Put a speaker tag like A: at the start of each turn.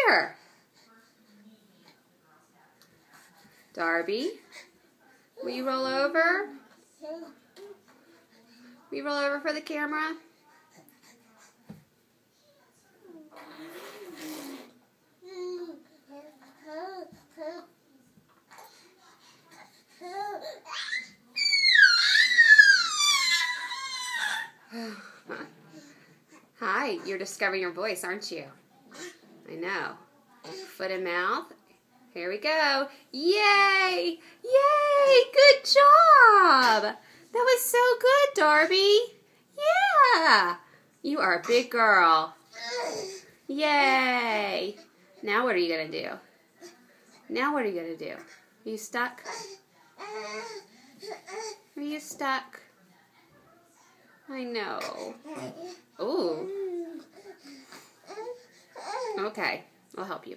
A: here. Darby, will you roll over? Will you roll over for the camera? Hi, you're discovering your voice, aren't you? I know. Foot and mouth. Here we go. Yay! Yay! Good job! That was so good, Darby. Yeah! You are a big girl. Yay! Now what are you going to do? Now what are you going to do? Are you stuck? Are you stuck? I know. Ooh. Okay, I'll help you.